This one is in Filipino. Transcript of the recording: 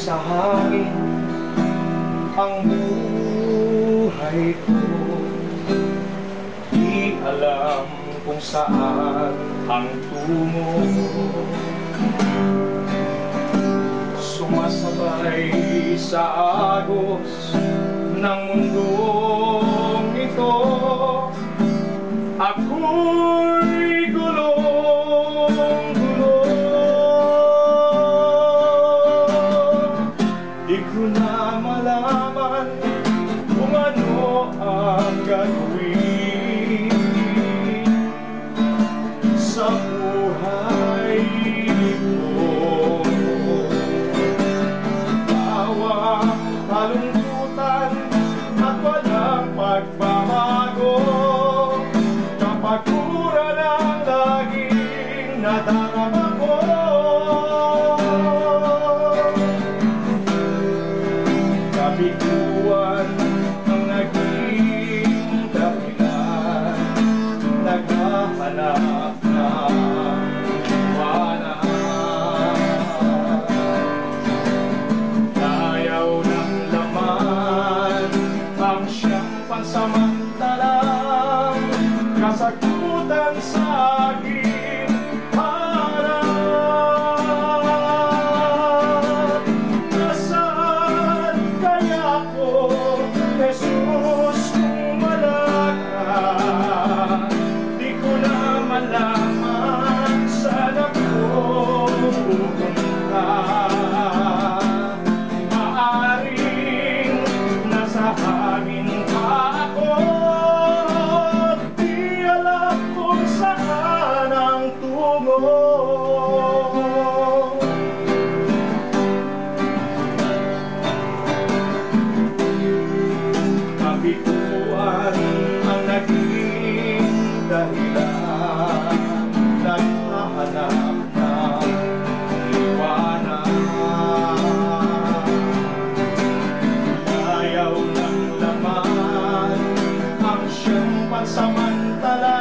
sa hangin ang buhay ko. Di alam kung saan ang tungo, sumasabay sa agos ng mundong ito. Ako'y gulong-gulo, di ko na malaman kung ano ang gagawin sa buhay ko. Bawang kalungkutan at walang pagbabago, kapagkura ng laging nadarama ko. Kabiguan ang naging dahilan, naghahanap ng iwanan. Ayaw ng laman ang siyang pansamantalang kasagutan sa aking harap. Nasaan kaya ko, Jesus, kung wala ka? Di ko na malaman saan ako pupunta. Maaring nasa hangin pa ako, di alam kung saan ang tungo. Kabiguan ang naging dahilan, naghahanap ng iwanan. Ayaw ng laman ang siyang pansamantala,